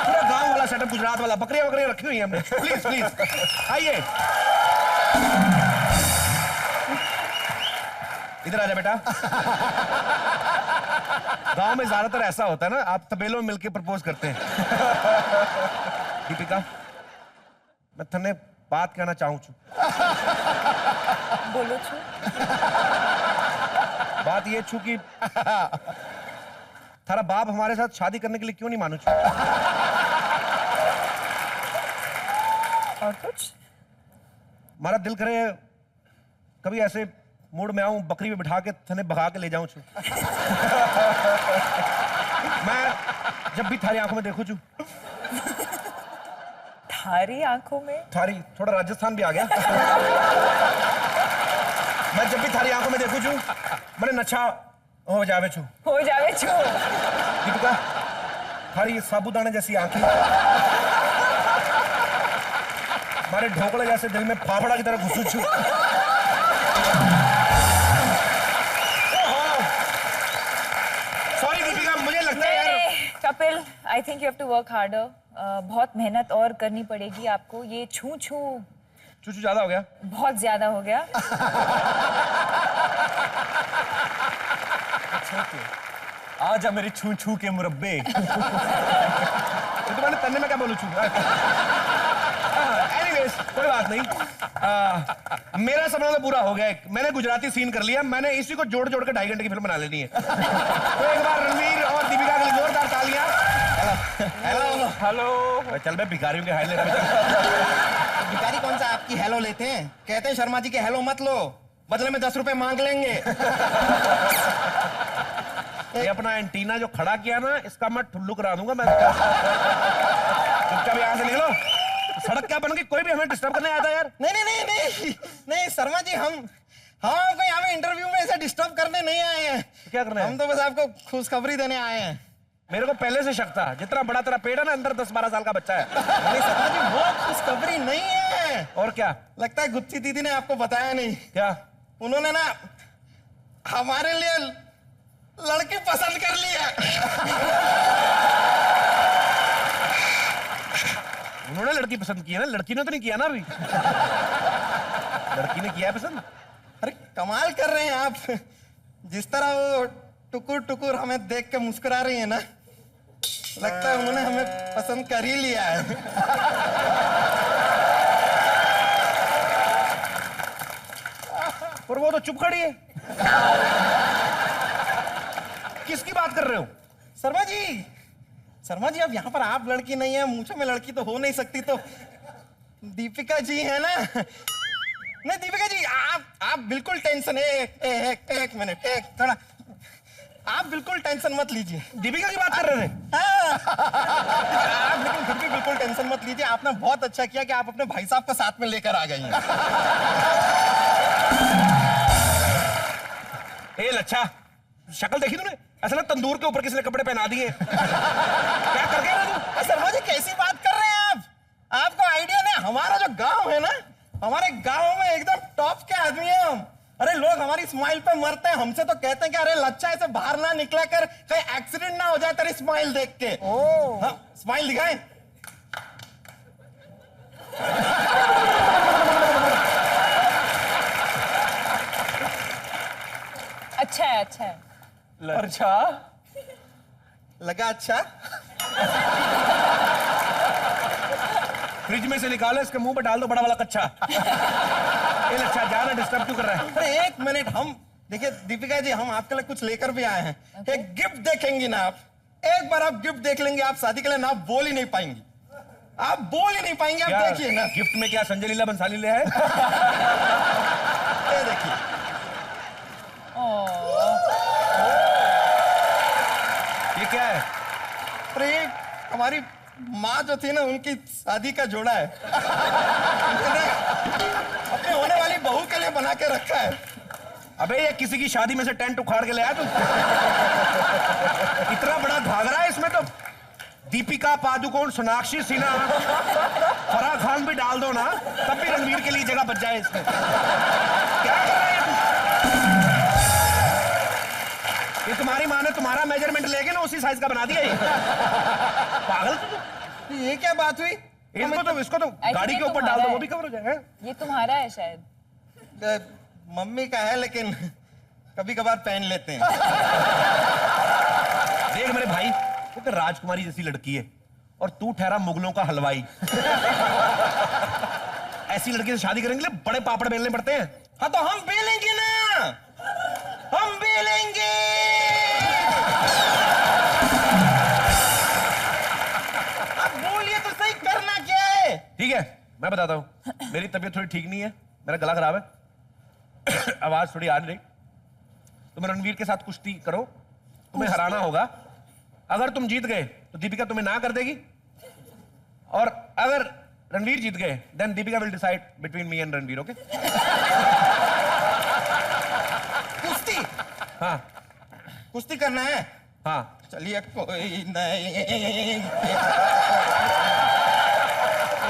पूरा गांव वाला सेटअप, गुजरात वाला, बकरियां रखी हुई हैं हमने। प्लीज प्लीज आइए, इधर आ जा बेटा। गांव में ज्यादातर ऐसा होता है ना, आप तबेलों में मिलके प्रपोज करते हैं। दीपिका, मैं थने बात कहना चाहूँ छू। बोलो छू। बात ये छू कि थारा बाप हमारे साथ शादी करने के लिए क्यों नहीं मानू छू? और कुछ? हमारा दिल करे कभी ऐसे मूड में आऊं, बकरी पे बिठा के थने भगा के ले जाऊं छू। मैं जब भी थारी आंखों में देखूं छू। थारी आंखों में? थारी, थोड़ा राजस्थान भी आ गया। मैं जब भी थारी आंखों में देखूं छू, मैंने नशा हो जावे छू। हो जावे छू। दीपिका, थारी साबुदाने जैसी आंखें, हमारे ढोकले जैसे दिल में फाफड़ा की तरह घुसू छू। सॉरी दीपिका, मुझे लगता है यार। Kapil, I think you have to work harder. बहुत मेहनत और करनी पड़ेगी आपको। ये छू छू चूचू ज्यादा हो गया, बहुत ज्यादा हो गया। आजा मेरी छू छू के मुरब्बे। तो तुम्हारे तन्ने में क्या बोलूं छू? एनीवेज, कोई बात नहीं। मेरा सपना तो पूरा हो गया। मैंने गुजराती सीन कर लिया। मैंने इसी को जोड़ जोड़ के 2.5 घंटे की फिल्म बना लेनी है। तो एक बार रणवीर और दीपिका के लिए जोरदार तालियां। Hello hello. चल बे, भिखारियों के हाय ले रहा। भिखारी कौन सा आपकी हेलो लेते हैं? कहते हैं शर्मा जी के हेलो मत लो, बदले में 10 रुपए मांग लेंगे। ये अपना एंटीना जो खड़ा किया ना, इसका मैं ठुल्लू करा दूंगा मैं। चुपचाप यहाँ से निकलो। सड़क क्या बन गई? कोई भी हमें डिस्टर्ब करने आता है यार? नहीं शर्मा जी, हम आपको यहाँ पे इंटरव्यू में ऐसे डिस्टर्ब करने नहीं आए हैं। क्या करना है? हम तो बस आपको खुशखबरी देने आए हैं। मेरे को पहले से शक था, जितना बड़ा तेरा पेड़ है ना, अंदर 10-12 साल का बच्चा है। नहीं शर्मा जी, वो खुशखबरी नहीं है। और क्या? लगता है गुच्ची दीदी ने आपको बताया नहीं। क्या? उन्होंने ना हमारे लिए लड़की पसंद कर ली है। उन्होंने लड़की पसंद की है ना, लड़की ने तो नहीं किया ना अभी। लड़की ने किया है पसंद। अरे कमाल कर रहे हैं आप। जिस तरह वो टुकुर टुकुर हमें देख के मुस्कुरा रही है ना, लगता है उन्होंने हमें पसंद कर ही लिया है। और वो तो चुप खड़ी है। किसकी बात कर रहे हो? शर्मा जी अब यहाँ पर आप लड़की नहीं है, मुझे में लड़की तो हो नहीं सकती, तो दीपिका जी है ना। नहीं दीपिका जी, आप बिल्कुल टेंशन एक मिनट, थोड़ा आप बिल्कुल टेंशन मत लीजिए। दीपिका की बात कर रहे थे? आप लेकिन फिर भी बिल्कुल टेंशन मत लीजिए। आपने बहुत अच्छा किया कि आप अपने भाई साहब को साथ में लेकर आ गई हैं। ए लच्छा, शक्ल देखी तूने? ऐसा ना तंदूर के ऊपर किसी ने कपड़े पहना दिए। क्या कर गया तू? शर्मा जी कैसी बात कर रहे हैं आप? आपको आइडिया नहीं, हमारा जो गांव है ना, हमारे गांव में एकदम टॉप के आदमी है हम। अरे लोग हमारी स्माइल पे मरते हैं, हमसे तो कहते हैं कि अरे लच्छा ऐसे बाहर ना निकला कर, कहीं एक्सीडेंट ना हो जाए तेरी स्माइल देख के। हाँ, स्माइल दिखाएं। अच्छा है, अच्छा है। अच्छा लगा? अच्छा फ्रिज में से निकालो, इसके मुंह पे डाल दो बड़ा वाला कच्चा। ये अच्छा, ज्यादा डिस्टर्ब क्यों कर रहा है? अरे एक मिनट, हम देखिए दीपिका जी, हम आपके लिए कुछ लेकर भी आए हैं। एक गिफ्ट देखेंगी ना आप, एक बार आप गिफ्ट देख लेंगे, आप शादी के लिए ना बोल ही नहीं पाएंगी, आप बोल ही नहीं पाएंगे। आप देखिए ना, गिफ्ट में क्या संजय लीला बंसाली ले है? ये देखिए। ये क्या है? अरे हमारी माँ जो थी ना, उनकी शादी का जोड़ा है। अपने होने वाली बहू के लिए बना के रखा है। अबे ये किसी की शादी में से टेंट उखाड़ के ले आया तू? इतना बड़ा घाघरा है इसमें तो। दीपिका पादुकोण, सोनाक्षी सिन्हा, फराह खान भी डाल दो ना, तब भी रणवीर के लिए जगह बच जाए इसमें। क्या कर रहा है ये तुम्हारी माँ ने तुम्हारा मेजरमेंट लेके ना उसी साइज का बना दिया ये। पागल तू। ये क्या बात हुई? इसको तो गाड़ी के ऊपर डाल दो, वो भी कवर हो जाएगा। ये तुम्हारा है शायद। मम्मी का है, लेकिन कभी कभार पहन लेते हैं। देख मेरे भाई, वो तो राजकुमारी जैसी लड़की है और तू ठहरा मुगलों का हलवाई। ऐसी लड़की से शादी करेंगे बड़े पापड़ बेलने पड़ते हैं। हाँ तो हम बेलेंगे ना, हम बेलेंगे। अब बोलिए तो सही, करना क्या है? ठीक है, मैं बताता हूं। मेरी तबीयत थोड़ी ठीक नहीं है, मेरा गला खराब है, आवाज थोड़ी आ नहीं रही। तुम रणवीर के साथ कुश्ती करो, तुम्हें हराना होगा। अगर तुम जीत गए तो दीपिका तुम्हें ना कर देगी, और अगर रणवीर जीत गए then Deepika will decide between me and Ranveer. Okay? कुश्ती? हाँ, कुश्ती करना है। हाँ चलिए, कोई नहीं,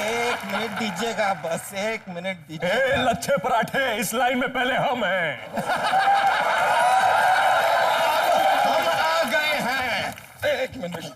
एक मिनट दीजिएगा, बस एक मिनट दीजिए। लच्छे पराठे, इस लाइन में पहले हम हैं। हम आ गए हैं, एक मिनट।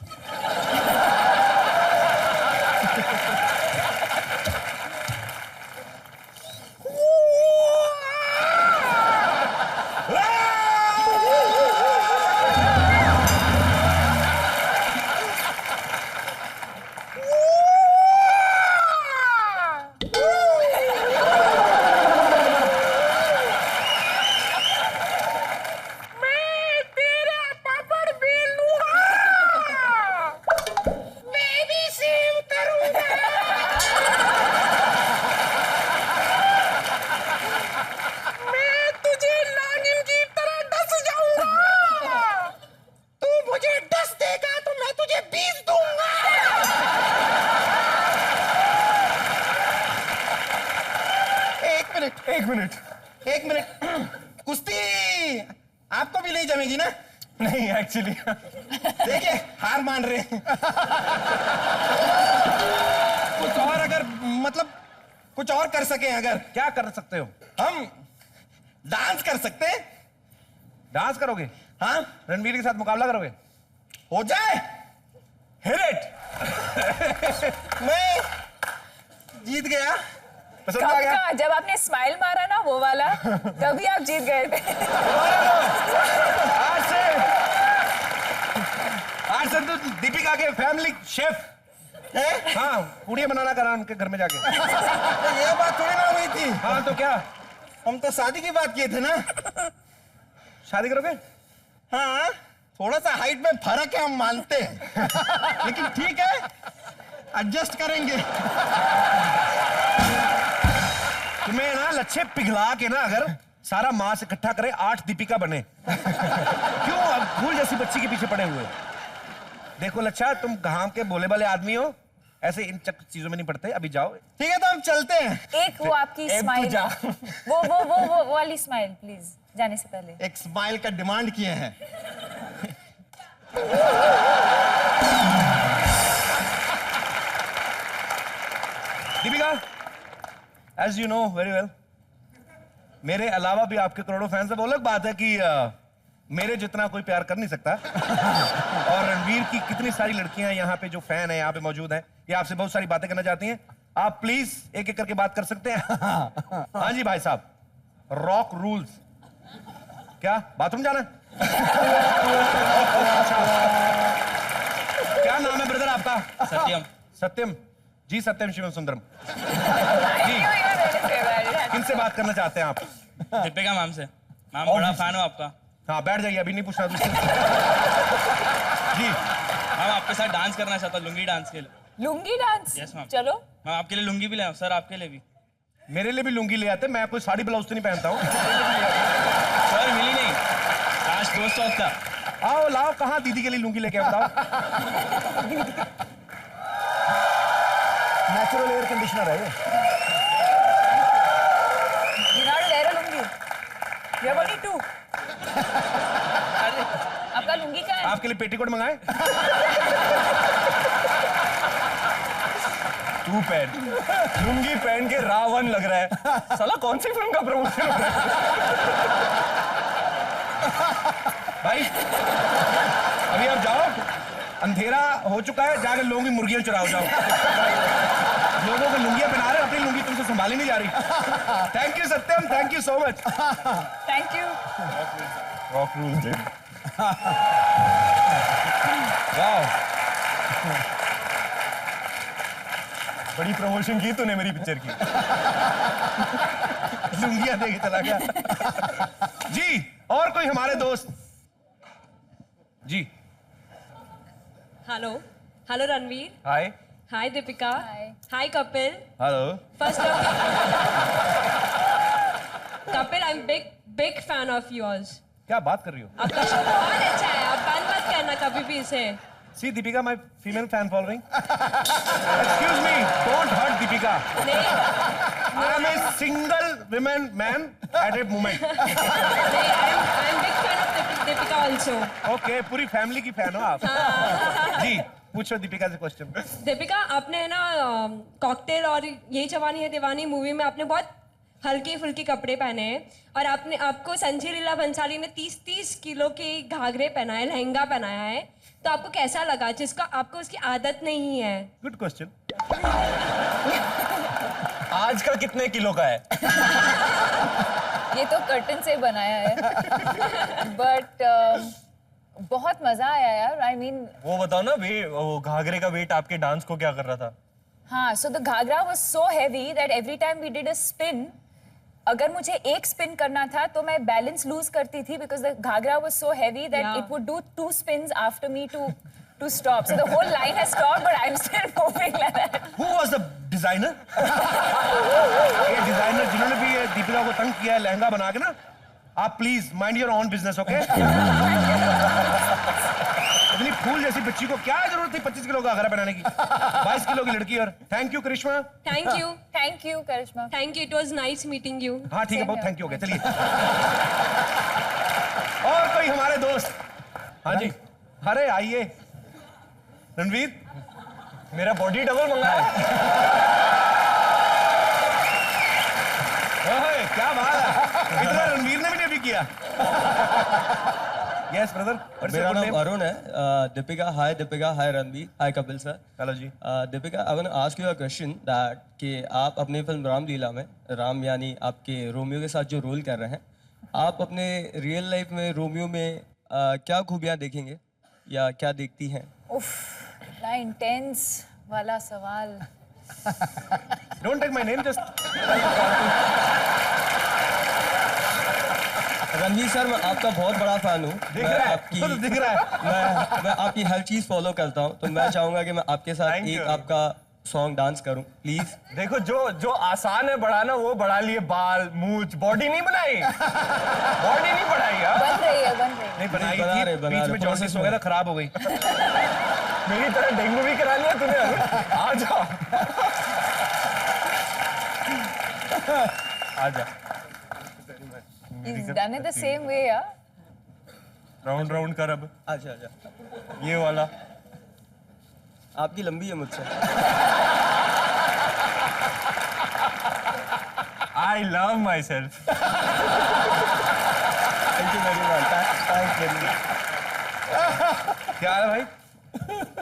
एक मिनट, कुश्ती आपको भी नहीं जमेगी ना? नहीं एक्चुअली। देखिए हार मान रहे हैं। कुछ और अगर, मतलब कुछ और कर सके, अगर। क्या कर सकते हो? हम डांस कर सकते हैं। डांस करोगे? हाँ, रणवीर के साथ मुकाबला करोगे? हो जाए। Hit it. मैं जीत गया। पसंद आ गया? कब? जब आपने स्माइल मारा ना वो वाला, तभी आप जीत गए थे। आज से तो दीपिका के फैमिली शेफ है? हाँ, पूड़ियाँ बनाना करा उनके घर में जाके। ये बात थोड़ी ना हुई थी। हाँ तो क्या? हम तो शादी की बात किए थे ना। शादी करोगे? हाँ, थोड़ा सा हाइट में फर्क है, हम मानते हैं, लेकिन ठीक है, एडजस्ट करेंगे। तुम्हें ना लच्छे पिघला के ना अगर सारा मांस इकट्ठा करे 8 दीपिका बने। क्यों अब फूल जैसी बच्ची के पीछे पड़े हुए? देखो लच्छा, तुम घाम के बोले वाले आदमी हो, ऐसे इन चीजों में नहीं पड़ते। अभी जाओ। ठीक है, तो हम चलते हैं। एक वो आपकी स्माइल, वो वाली स्माइल प्लीज, जाने से पहले। एक स्माइल का डिमांड किए हैं। Deepika, as you know very well, मेरे अलावा भी आपके करोड़ों फैंस हैं। वो अलग बात है कि मेरे जितना कोई प्यार कर नहीं सकता। और रणवीर की कितनी सारी लड़कियां यहाँ पे जो फैन है, यहाँ पे मौजूद हैं, ये आपसे बहुत सारी बातें करना चाहती हैं। आप प्लीज एक एक करके बात कर सकते हैं। हाँ जी भाई साहब, रॉक रूल्स। क्या बाथरूम जाना है? क्या नाम है ब्रदर आपका? सत्यम। सत्यम जी, सत्यम शिवम सुंदरम जी। किनसे बात करना चाहते हैं आप? दीपिका मैम से। मैम बड़ा फैन हो आपका। हाँ बैठ जाइए, अभी नहीं पूछना जी। मैम आपके साथ डांस करना चाहता हूँ, लुंगी डांस के लिए। लुंगी डांस? Yes ma'am. चलो। मैम आपके लिए लुंगी भी ले आऊं? सर आपके लिए भी। मेरे लिए भी लुंगी ले आते, मैं कोई साड़ी ब्लाउज तो नहीं पहनता हूँ। सर मिली नहीं, काश दोस्त होता। आओ लाओ, कहाँ दीदी के लिए लुंगी लेके आओ? नेचुरल एयर कंडीशनर है ये। आपका लुंगी क्या है? आपके लिए पेटीकोट मंगाए? तू पहन, लुंगी पहन के रावण लग रहा है। साला कौन सी फिल्म का प्रमोशन हो रहा है? भाई अभी आप जाओ, अंधेरा हो चुका है, जाकर लोगों की मुर्गियां चुराओ जाओ। लोगों को लुंगियां पहना रहे, अपनी लुंगी तुमसे संभाली नहीं जा रही। Thank you Satyam, thank you so much. Thank you. Rock rules. वाह, बड़ी प्रमोशन की तूने मेरी पिक्चर की। लुंगियां देके चला गया जी। और कोई हमारे दोस्त जी? Hello hello Ranveer. Hi. Hi Deepika. Hi Kapil. Hello. First Kapil, I am big fan of yours. क्या बात कर रही हो? आपका शो बहुत अच्छा है, आप बंद मत करना कभी भी इसे। See Deepika, my female fan following. Excuse me, don't hurt Deepika. I am a single woman man at a moment. I'm big fan of Deepika also. Okay, पूरी फैमिली की फैन हो आप। जी पूछो दीपिका से क्वेश्चन। दीपिका, आपने ना कॉकटेल और ये जवानी है दीवानी मूवी में आपने बहुत हल्के फुल्के कपड़े पहने हैं, और आपको संजय लीला भंसाली ने 30-30 किलो के घाघरे पहनाए, लहंगा पहनाया है, तो आपको कैसा लगा जिसका आपको उसकी आदत नहीं है? Good question. आज का कितने किलो का है? ये तो कर्टन से बनाया है, बट बहुत मजा आया यार। आई मीन वो बताओ ना, वो घाघरे का वेट आपके डांस को क्या कर रहा था? हाँ, so the ghagra was so heavy that every time we did a spin, अगर मुझे एक स्पिन करना था तो मैं बैलेंस लूज करती थी, because the ghagra was so heavy that it would do 2 spins after me to stop. So the whole line has stopped, but I'm still moving like that. Who was the designer? ये designer जिन्होंने भी ये दीपिका को तंग किया है लहंगा बना के ना, आप please mind your on business, okay? इतनी फूल जैसी बच्ची को क्या जरूरत थी 25 किलो का घाघरा पहनाने की? 22 किलो की लड़की। और thank you Karishma. Thank you Karishma. Thank you, it was nice meeting you. हाँ ठीक है, बहुत थैंक यू हो गया। चलिए और कोई हमारे दोस्त? हाँ जी, अरे आइए। रणवीर, मेरा बॉडी डबल मंगाया। क्या बात है, इतना रणवीर ने भी नहीं अभी किया। Yes, brother. मेरा नाम अरुण है। Deepika, hi Deepika, hi Ranveer, hi Kapil sir. Hello ji. Deepika, I want to ask you a question that कि आप अपनी फिल्म रामलीला में, राम यानी आपके रोमियो के साथ जो रोल कर रहे हैं, आप अपने रियल लाइफ में रोमियो में क्या खूबियाँ देखेंगे या क्या देखती हैं? उफ, इतना इंटेंस वाला सवाल। Don't take my name, just. Ranveer sir, मैं आपका बहुत बड़ा फैन हूँ। दिख रहा है, दिख रहा है। मैं आपकी हर चीज फॉलो करता हूँ, तो मैं चाहूंगा कि मैं आपके साथ एक आपका सॉन्ग डांस करूं, प्लीज। देखो, जो आसान है बढ़ाना वो बढ़ा लिए, बाल, मूंछ, बॉडी नहीं बनाई। बॉडी नहीं बढ़ाई यार। बन रही है। नहीं बनाई थी, बीच में जॉन्डिस वगैरह खराब हो गई। मेरी तरह डेंगू भी करा लिया तूने। आ जाओ, आ जा। He's done it the same way, yeah. Round round कर अब। अच्छा अच्छा, ये वाला आपकी लंबी है मुझसे। I love my self. Thank you very much, thank you. क्या है भाई,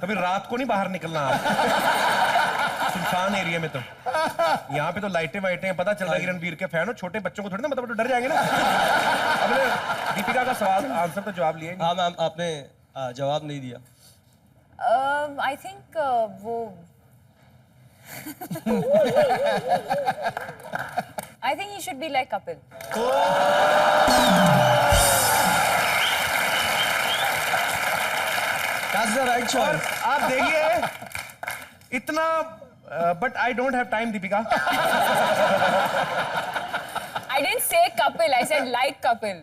कभी रात को नहीं बाहर निकलना आप, सुनसान एरिया में। तो यहाँ पे तो लाइटें वाइटें हैं, पता चल रहा है कि रणबीर के फैन हो। छोटे बच्चों को थोड़ी ना मतलब डर जाएंगे ना। अपने दीपिका का सवाल आंसर तो जवाब लिया। हाँ मैम, आपने जवाब नहीं दिया। आई थिंक वो I think he should be like Kapil. That's the right choice. आप देखिए इतना, but I don't have time, Deepika. I didn't say Kapil, I said like Kapil.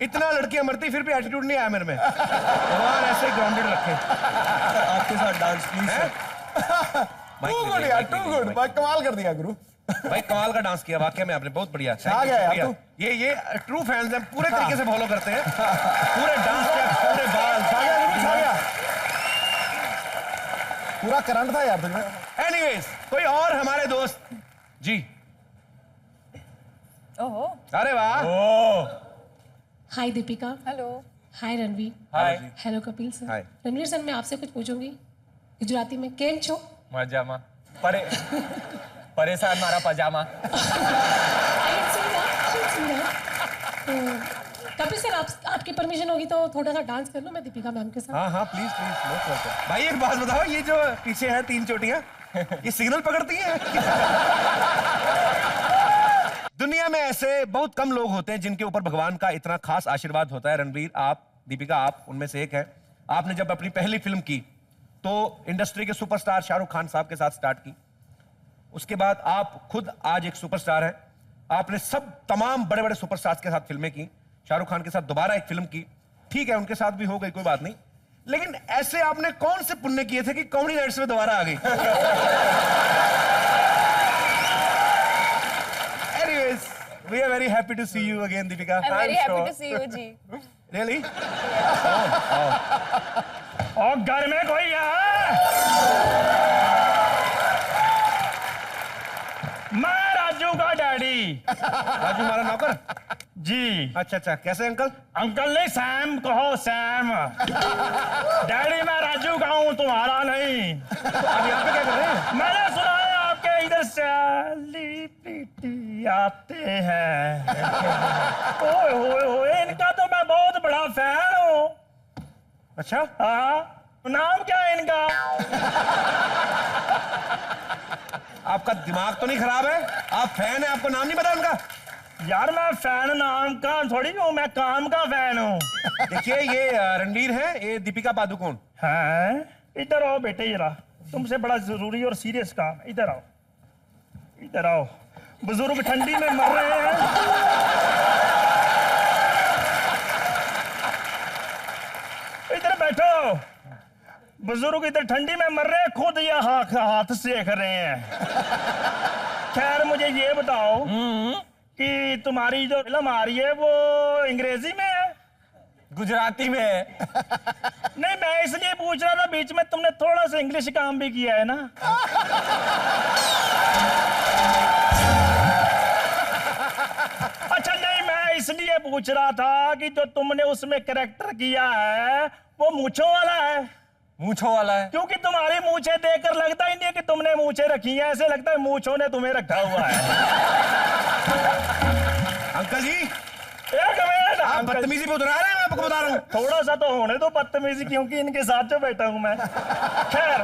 इतना लड़कियां मरती फिर भी एटीट्यूड नहीं आया मेरे में। भगवान ऐसे ग्राउंडेड रखे। आपके साथ डांस प्लीज। टू गुड यार, टू गुड भाई, कमाल कर दिया गुरु। भाई कमाल का डांस किया वाकई में आपने, बहुत बढ़िया। आ गया यार तू। ये ट्रू फैंस हैं, पूरे तरीके से फॉलो करते हैं। पूरे डांस के पूरे बाल छा गया गुरु, छा गया। पूरा करंट था यार तुझमें। एनीवेज, कोई और हमारे दोस्त जी। ओहो, अरे वाह। Hi Deepika. Hello. Hi Ranveer. Hi. Hello Kapil sir. Hi. Ranveer sir, मैं आपसे कुछ पूछूंगी गुजराती में। केम छो? मजामा। परेशान मारा पजामा। तो कपिल सर, आपकी परमिशन होगी तो थोड़ा सा डांस कर लो मैं दीपिका मैम के साथ। हाँ हाँ प्लीज प्लीज। भाई एक बात बताओ, ये जो पीछे है 3 चोटियां, ये सिग्नल पकड़ती हैं? दुनिया में ऐसे बहुत कम लोग होते हैं जिनके ऊपर भगवान का इतना खास आशीर्वाद होता है। रणबीर, आप, दीपिका, आप उनमें से एक हैं। आपने जब अपनी पहली फिल्म की तो इंडस्ट्री के सुपरस्टार शाहरुख खान साहब के साथ स्टार्ट की। उसके बाद आप खुद आज एक सुपरस्टार हैं। आपने तमाम बड़े बड़े सुपरस्टार्स के साथ फिल्में की। शाहरुख खान के साथ दोबारा एक फिल्म की, ठीक है उनके साथ भी हो गई, कोई बात नहीं। लेकिन ऐसे आपने कौन से पुण्य किए थे कि कॉमेडी नाइट्स में दोबारा आ गई? Anyways, we are very happy to see you again, Deepika. I'm very happy to see you, ji. Really? और घर में कोई है? मैं राजू का डैडी। राजू हमारा नौकर? जी। अच्छा अच्छा, कैसे अंकल? अंकल नहीं, सैम कहो, सैम। डैडी मैं राजू का हूँ, तुम्हारा नहीं। आप यहाँ पे क्या कर रहे हैं? मैंने सुना है आपके इधर सेलिब्रिटी आते हैं। ओए होए होए, इनका तो मैं बहुत बड़ा फैन हूँ। अच्छा? हाँ, नाम क्या है इनका? आपका दिमाग तो नहीं खराब है? आप फैन हैं, आपको नाम नहीं पता उनका? यार मैं फैन नाम का थोड़ी हूँ, मैं काम का फैन हूँ। देखिए ये रणवीर है, ये दीपिका पादुकोण हैं? इधर आओ बेटे, जरा तुमसे बड़ा जरूरी और सीरियस काम है। इधर आओ, इधर आओ। बुजुर्ग ठंडी में मर रहे हैं। इधर बैठो। बुजुर्ग इधर ठंडी में मर रहे हैं, खुद ये हाथ सेक रहे हैं। खैर मुझे ये बताओ कि तुम्हारी जो फिल्म आ रही है वो अंग्रेजी में है? गुजराती में है। नहीं, मैं इसलिए पूछ रहा था, बीच में तुमने थोड़ा सा इंग्लिश काम भी किया है ना। अच्छा नहीं, मैं इसलिए पूछ रहा था कि जो तुमने उसमें कैरेक्टर किया है वो मूंछों वाला है। मूंछों वाला है? क्योंकि तुम्हारी मूंछें देखकर लगता ही नहीं है कि तुमने मूंछें रखी हैं, ऐसे लगता है मूंछों ने तुम्हें रखा हुआ है। अंकल जी, एक मिनट, आप बदतमीजी पे उतरा रहे हैं, मैं आपको बता रहा हूँ। थोड़ा सा तो होने दो बदतमीजी, क्योंकि इनके साथ जो बैठा हूं मैं। खैर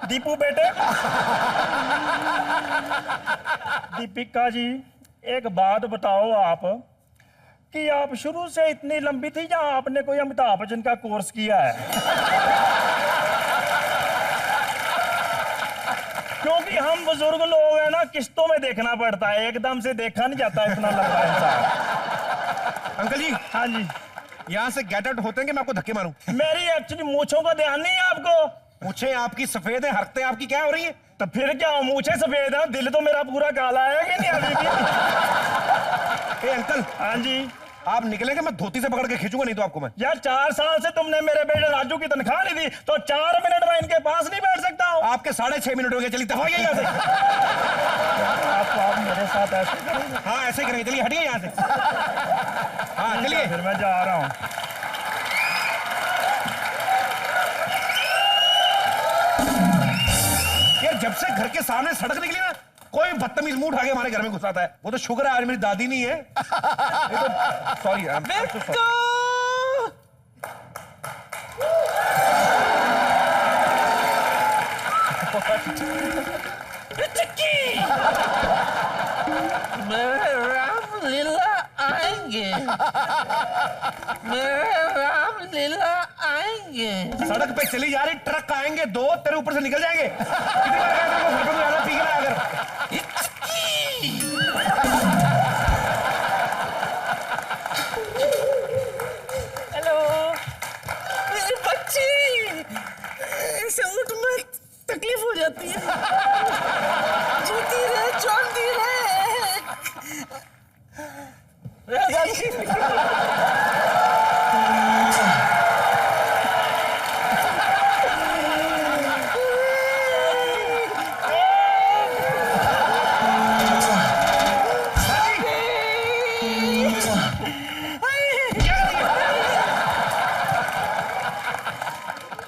दीपू बेटे, दीपिका जी एक बात बताओ आप, कि आप शुरू से इतनी लंबी थी या आपने कोई अमिताभ बच्चन का कोर्स किया है? क्योंकि हम बुजुर्ग लोग हैं ना, किस्तों में देखना पड़ता है, एकदम से देखा नहीं जाता इतना लंबा इंसान। अंकल जी। हाँ जी। यहाँ से गेट आउट होते हैं कि मैं आपको धक्के मारूं? मेरी एक्चुअली मूंछों का ध्यान नहीं है आपको। मूंछें आपकी सफेद है, हरकतें आपकी क्या हो रही है? तो फिर क्या, मूंछें सफेद है, दिल तो मेरा पूरा काला है कि नहीं अभी भी? ए अंकल। हाँ जी। आप निकलेंगे मैं धोती से पकड़ के खींचूंगा, नहीं तो आपको मैं। यार 4 साल से तुमने मेरे बेटे राजू की तनख्वाह नहीं दी, तो 4 मिनट में इनके पास नहीं बैठ सकता हूँ। आपके 6.5 मिनट हो गए, चलिए दफा यहाँ से। आप मेरे साथ ऐसे करेंगे? हाँ ऐसे ही करेंगे, चलिए हटिए यहाँ से। हाँ चलिए, फिर मैं जा रहा हूँ। यार जब से घर के सामने सड़क निकली ना, कोई बदतमीज मुंह उठा के हमारे घर में घुसाता है। वो तो शुक्र है आज मेरी दादी नहीं है। सॉरी मेरे रामलीला आएंगे, मेरे रामलीला आएंगे। सड़क पे चली जा रही ट्रक आएंगे 2, तेरे ऊपर से निकल जाएंगे। कितनी बार कहा तेरे को घर पे तो ज्यादा पी के ना अगर। हेलो मेरी बच्ची, ऐसे उठ में तकलीफ हो जाती है। जीती रहे, चौंधी रहे।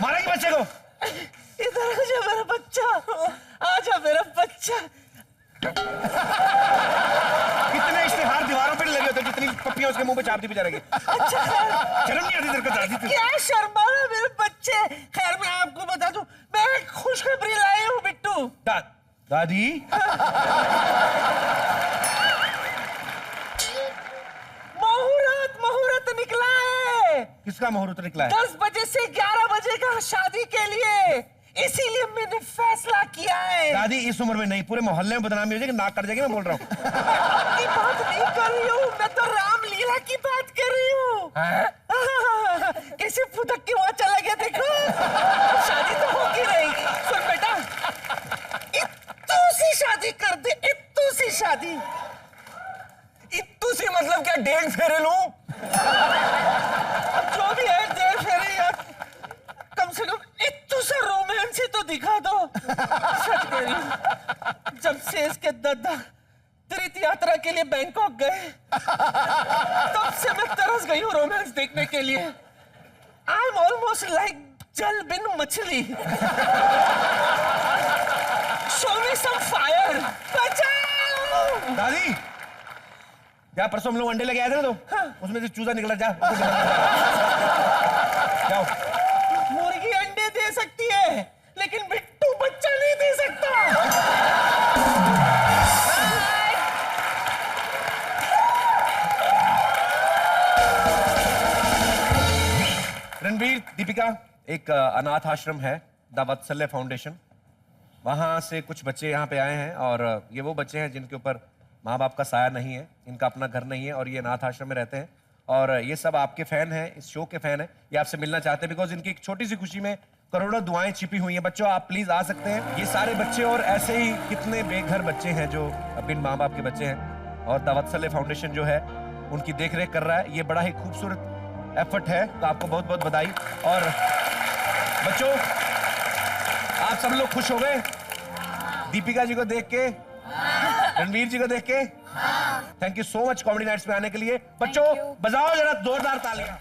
मारेंगे बच्चे को। इधर आ जा मेरा बच्चा, आजा मेरा बच्चा। कितने इश्तिहार दीवारों पे लगे होते, जितनी पप्पियां उसके मुंह पे चापती बेचारे की। अच्छा शर्म नहीं आती तेरे को दादी? क्या शर्मा रहा मेरे बच्चे। खैर मैं आपको बता दूं, मैं एक खुशखबरी लाई हूँ बिट्टू। दादी मुहूर्त निकला है। किसका मुहूर्त निकला है? 10 बजे से 11 बजे का शादी के लिए, इसीलिए मैंने फैसला किया है। दादी इस उम्र में नहीं, पूरे मोहल्ले में बदनामी हो जाएगी, नाक कट जाएगी। मैं बोल रहा हूँ आपकी बात नहीं कर रही हूँ, मैं तो रामलीला की बात कर रही हूँ। कैसे फुदक के वहां चला गया देखो। शादी तो होगी रहेगी। सुन बेटा, इत्तू सी शादी कर दे, इत्तू सी शादी। इत्तू सी मतलब क्या, डेढ़ फेरे लूं? अब जो भी है डेढ़ फेरे, या कम से कम इत्तू सा रोमांस ही तो दिखा दो। सच कह रही हूं, जब से इसके दादा तीर्थ यात्रा के लिए बैंकॉक गए, तब से मैं तरस गई हूँ रोमांस देखने के लिए। आई एम ऑलमोस्ट लाइक जल बिन मछली। Show me some fire. बचाओ दादी। जा, परसों हम लोग अंडे लेके आए थे ना, तो उसमें से चूजा निकला। जा जाओ। मुर्गी अंडे दे सकती है, लेकिन बिट्टू बच्चा नहीं दे सकता। रणबीर, दीपिका, एक अनाथ आश्रम है, द वत्सल्य फाउंडेशन। वहां से कुछ बच्चे यहाँ पे आए हैं, और ये वो बच्चे हैं जिनके ऊपर माँ बाप का साया नहीं है, इनका अपना घर नहीं है, और ये अनाथ आश्रम में रहते हैं। और ये सब आपके फैन हैं, इस शो के फैन हैं। ये आपसे मिलना चाहते हैं बिकॉज इनकी एक छोटी सी खुशी में करोड़ों दुआएं छिपी हुई हैं। बच्चों आप प्लीज आ सकते हैं। ये सारे बच्चे और ऐसे ही कितने बेघर बच्चे हैं जो बिन माँ बाप के बच्चे हैं, और द वत्सल्य फाउंडेशन जो है उनकी देख रेख कर रहा है। ये बड़ा ही खूबसूरत एफर्ट है, तो आपको बहुत बहुत बधाई। और बच्चों आप सब लोग खुश हो गए दीपिका जी को देख के, रणवीर जी को देख के? Thank you so much comedy nights में आने के लिए। बच्चों बजाओ जरा जोरदार तालियां।